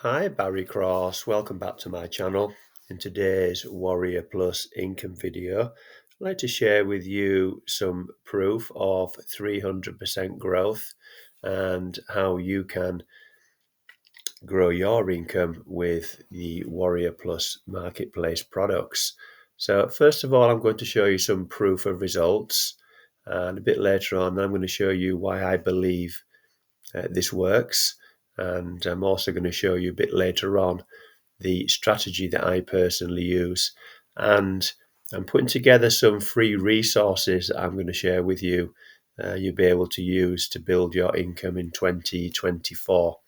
Hi, Barry Cross. Welcome back to my channel. In today's Warrior Plus income video, I'd like to share with you some proof of 300% growth and how you can grow your income with the Warrior Plus marketplace products. So first of all, I'm going to show you some proof of results, and a bit later on, I'm going to show you why I believe this works. And I'm also going to show you a bit later on the strategy that I personally use. And I'm putting together some free resources that I'm going to share with you. You'll be able to use to build your income in 2024.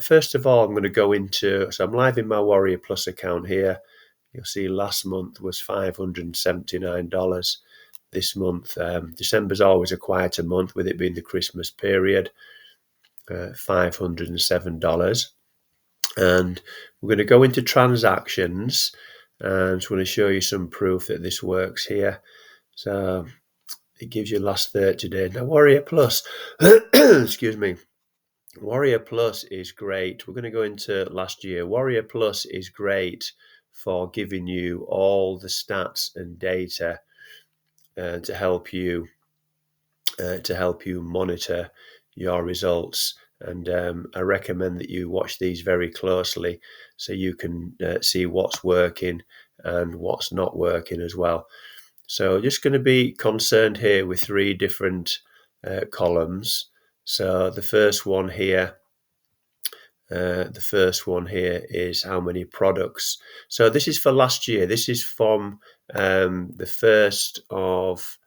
First of all, I'm going to go into, so I'm live in my Warrior Plus account here. You'll see last month was $579. This month, December's always a quieter month with it being the Christmas period. $507, and we're going to go into transactions, and I'm going to show you some proof that this works here. So it gives you last 30 days. Now Warrior Plus, excuse me, Warrior Plus is great. We're going to go into last year. Warrior Plus is great for giving you all the stats and data to help you monitor your results. And I recommend that you watch these very closely so you can see what's working and what's not working as well. So just going to be concerned here with three different columns. So the first one here is how many products. So this is for last year. This is from the 1st of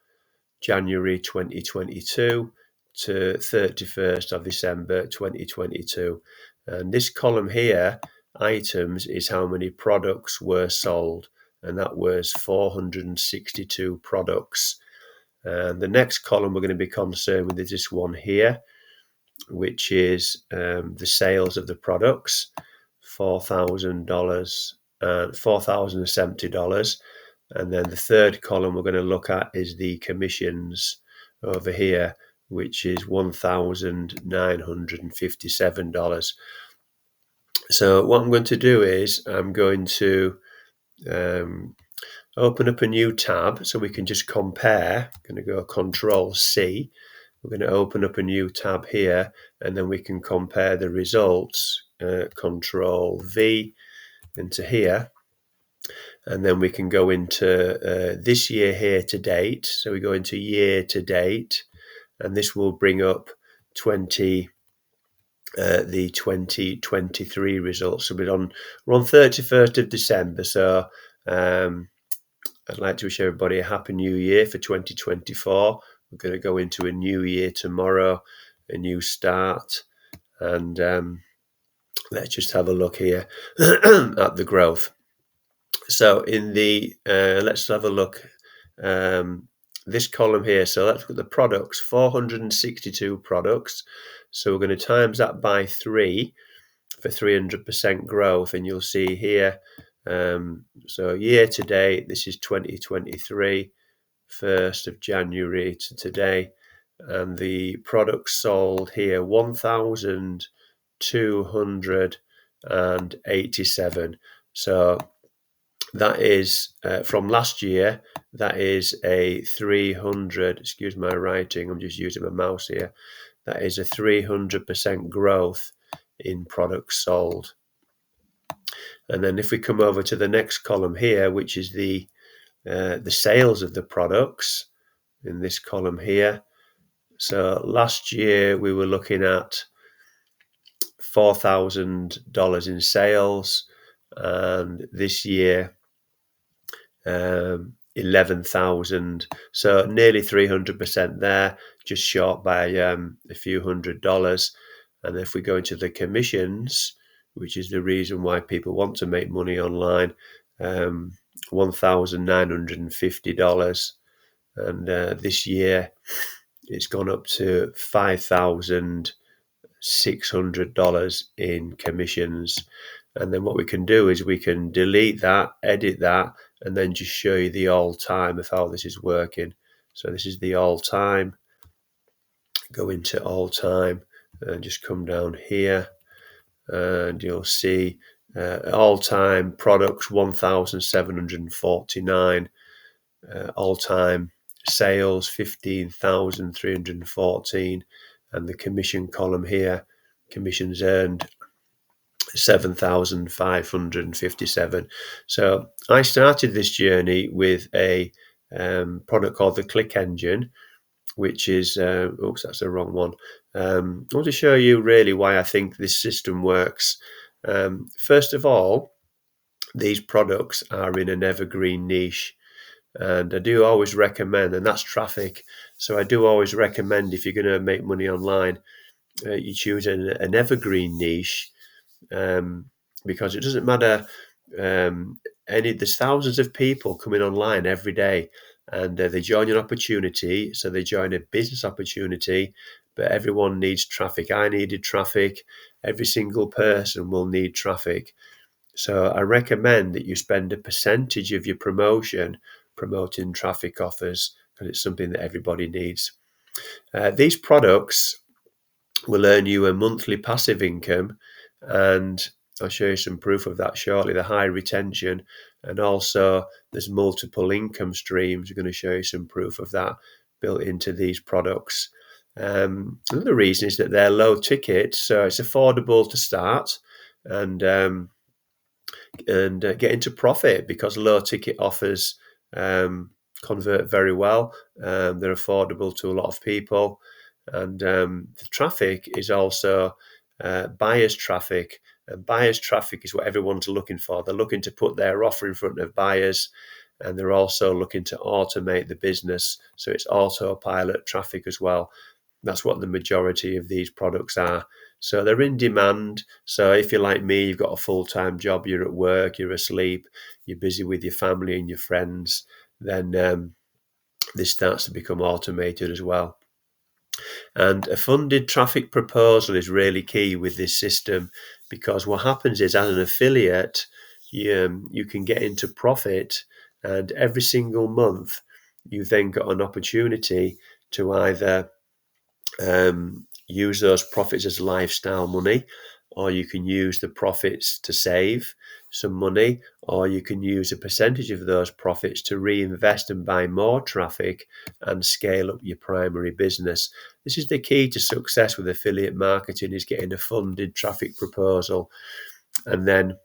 January 2022 to 31st of December 2022. And this column here, items, is how many products were sold. And that was 462 products. And the next column we're going to be concerned with is this one here, which is the sales of the products, $4,000 and $4,070. And then the third column we're going to look at is the commissions over here, which is $1,957. So what I'm going to do is I'm going to open up a new tab so we can just compare. I'm going to go Control C. We're going to open up a new tab here, and then we can compare the results. Control V into here. And then we can go into this year here to date. So we go into year to date, and this will bring up the 2023 results. So we're on 31st of December. So I'd like to wish everybody a happy new year for 2024. We're going to go into a new year tomorrow, a new start. And let's just have a look here at the growth. So in the let's have a look this column here. So let's look at the products, 462 products. So we're going to times that by 3 for 300% growth, and you'll see here. So year to date, this is 2023, 1st of January to today, and the products sold here 1,287. So that is from last year. That is a 300, excuse my writing, I'm just using my mouse here. That is a 300% growth in products sold. And then if we come over to the next column here, which is the sales of the products in this column here. So last year we were looking at $4,000 in sales, and this year 11,000, so nearly 300% there, just short by a few $100s. And if we go into the commissions, which is the reason why people want to make money online, $1,950, and this year it's gone up to $5,600 in commissions. And then what we can do is we can delete that, edit that, and then just show you the all-time of how this is working. So this is the all-time. Go into all-time and just come down here, and you'll see all-time products 1,749, all-time sales 15,314, and the commission column here, commissions earned 7,557. So I started this journey with a product called the Click engine, which is, oops, that's the wrong one. I want to show you really why I think this system works. First of all, these products are in an evergreen niche, and I do always recommend, and that's traffic. So I do always recommend, if you're going to make money online, you choose an evergreen niche, because it doesn't matter. There's thousands of people coming online every day, and they join an opportunity. So they join a business opportunity, but everyone needs traffic. I needed traffic. Every single person will need traffic. So I recommend that you spend a percentage of your promotion promoting traffic offers, because it's something that everybody needs. These products will earn you a monthly passive income, and I'll show you some proof of that shortly. The high retention, and also there's multiple income streams. We're going to show you some proof of that built into these products. Another reason is that they're low ticket, so it's affordable to start and get into profit, because low ticket offers convert very well. They're affordable to a lot of people, and the traffic is also buyers traffic, and buyers traffic is what everyone's looking for. They're looking to put their offer in front of buyers, and they're also looking to automate the business, so it's autopilot traffic as well. That's what the majority of these products are. So they're in demand. So if you're like me, you've got a full-time job, you're at work, you're asleep, you're busy with your family and your friends, then this starts to become automated as well. And a funded traffic proposal is really key with this system, because what happens is, as an affiliate, you can get into profit, and every single month you've then got an opportunity to either use those profits as lifestyle money, or you can use the profits to save some money, or you can use a percentage of those profits to reinvest and buy more traffic and scale up your primary business. This is the key to success with affiliate marketing, is getting a funded traffic proposal. And then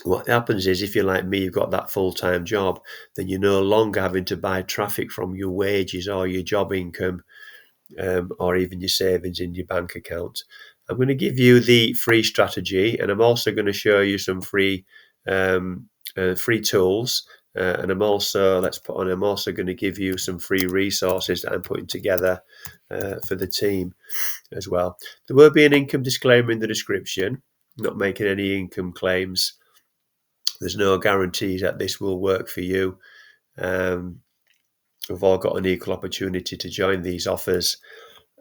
what happens is, if you're like me, you've got that full-time job, then you're no longer having to buy traffic from your wages or your job income, or even your savings in your bank account. I'm going to give you the free strategy, and I'm also going to show you some free tools. And I'm also going to give you some free resources that I'm putting together for the team as well. There will be an income disclaimer in the description. I'm not making any income claims. There's no guarantees that this will work for you. We've all got an equal opportunity to join these offers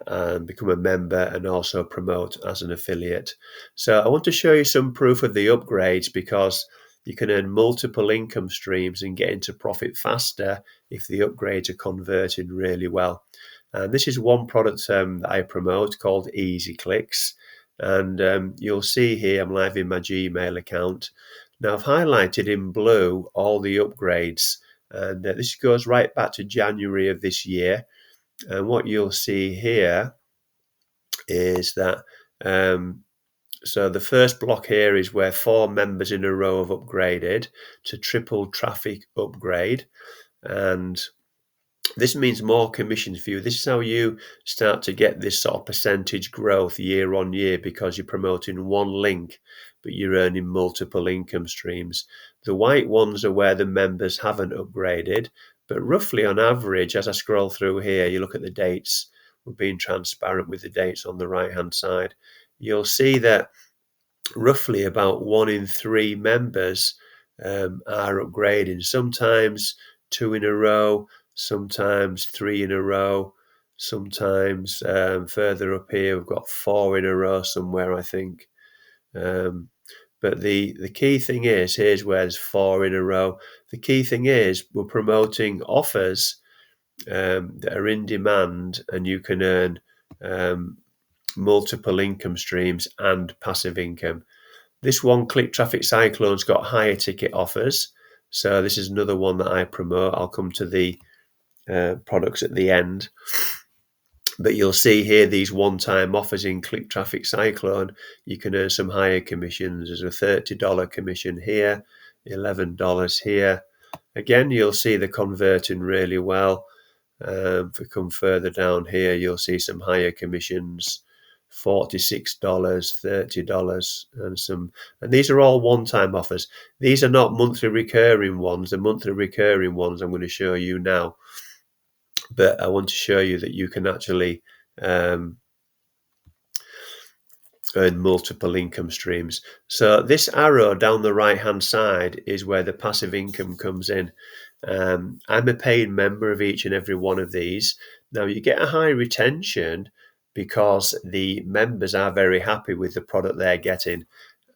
and become a member, and also promote as an affiliate. So I want to show you some proof of the upgrades, because you can earn multiple income streams and get into profit faster if the upgrades are converting really well. And this is one product that I promote called Easy Clix, and you'll see here I'm live in my Gmail account. Now I've highlighted in blue all the upgrades, and this goes right back to January of this year. And what you'll see here is that, so the first block here is where 4 members in a row have upgraded to triple traffic upgrade. And this means more commissions for you. This is how you start to get this sort of percentage growth year on year, because you're promoting one link, but you're earning multiple income streams. The white ones are where the members haven't upgraded, but roughly on average, as I scroll through here, you look at the dates. We're being transparent with the dates on the right-hand side. You'll see that roughly about 1 in 3 members are upgrading. Sometimes 2 in a row, sometimes 3 in a row, sometimes further up here we've got 4 in a row somewhere, I think. But the key thing is, here's where there's 4 in a row. The key thing is, we're promoting offers that are in demand, and you can earn multiple income streams and passive income. This one, Click Traffic Cyclone's got higher ticket offers. So this is another one that I promote. I'll come to the products at the end. But you'll see here these one-time offers in Click Traffic Cyclone. You can earn some higher commissions. There's a $30 commission here, $11 here. Again, you'll see they're converting really well. If we come further down here, you'll see some higher commissions, $46, $30, and these are all one-time offers. These are not monthly recurring ones. The monthly recurring ones I'm going to show you now. But I want to show you that you can actually earn multiple income streams. So this arrow down the right hand side is where the passive income comes in. I'm a paid member of each and every one of these. Now you get a high retention because the members are very happy with the product they're getting,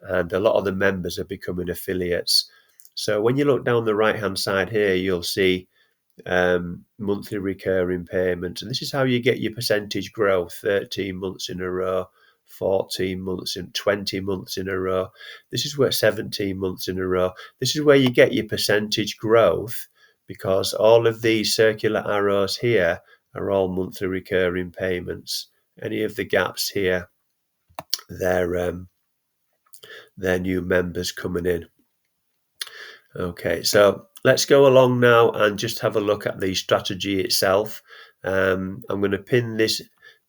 and a lot of the members are becoming affiliates. So when you look down the right hand side here, you'll see monthly recurring payments, and this is how you get your percentage growth: 13 months in a row, 14 months and 20 months in a row. This is where 17 months in a row. This is where you get your percentage growth, because all of these circular arrows here are all monthly recurring payments. Any of the gaps here, they're new members coming in. Okay, so let's go along now and just have a look at the strategy itself. I'm going to pin this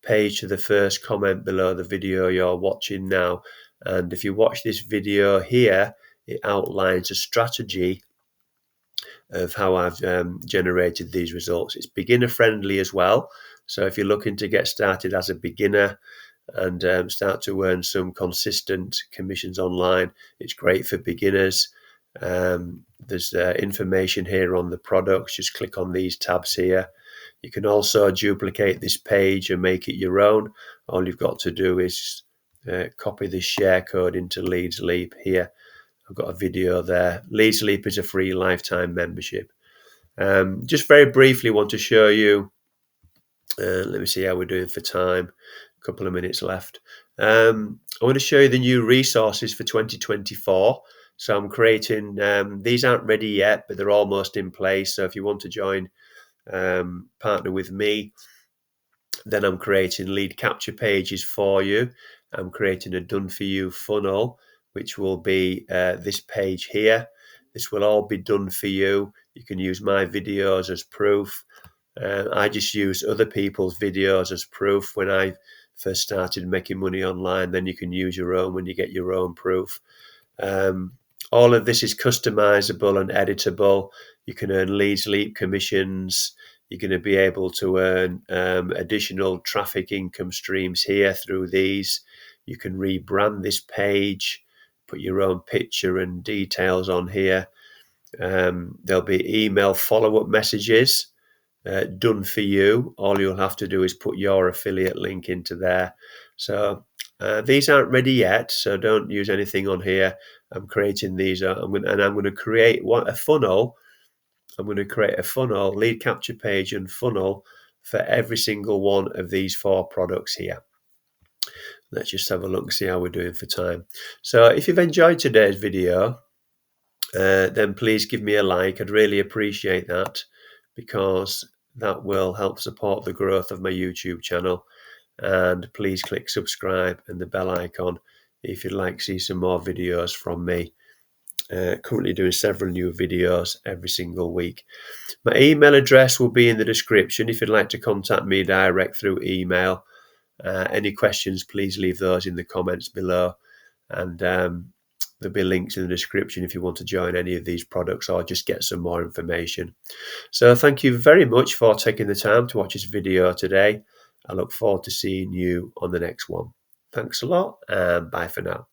page to the first comment below the video you're watching now. And if you watch this video here, it outlines a strategy of how I've generated these results. It's beginner friendly as well. So if you're looking to get started as a beginner and start to earn some consistent commissions online, it's great for beginners. There's information here on the products. Just click on these tabs here. You can also duplicate this page and make it your own. All you've got to do is copy this share code into Leads Leap here. I've got a video there. Leads Leap is a free lifetime membership. Just very briefly want to show you, let me see how we're doing for time. A couple of minutes left. I want to show you the new resources for 2024. So I'm creating, these aren't ready yet, but they're almost in place. So if you want to join, partner with me, then I'm creating lead capture pages for you. I'm creating a done for you funnel, which will be this page here. This will all be done for you. You can use my videos as proof. I just use other people's videos as proof when I first started making money online. Then you can use your own when you get your own proof. All of this is customizable and editable. You can earn Leads Leap commissions. You're going to be able to earn additional traffic income streams here through these. You can rebrand this page, put your own picture and details on here. There'll be email follow-up messages done for you. All you'll have to do is put your affiliate link into there. So these aren't ready yet, so don't use anything on here. I'm creating these, and I'm going to create a funnel. I'm going to create a funnel, lead capture page and funnel for every single one of these 4 products here. Let's just have a look and see how we're doing for time. So if you've enjoyed today's video, then please give me a like. I'd really appreciate that, because that will help support the growth of my YouTube channel. And please click subscribe and the bell icon if you'd like to see some more videos from me. Currently doing several new videos every single week. My email address will be in the description if you'd like to contact me direct through email. Any questions, please leave those in the comments below, and there'll be links in the description if you want to join any of these products or just get some more information. So thank you very much for taking the time to watch this video today. I look forward to seeing you on the next one. Thanks a lot, and bye for now.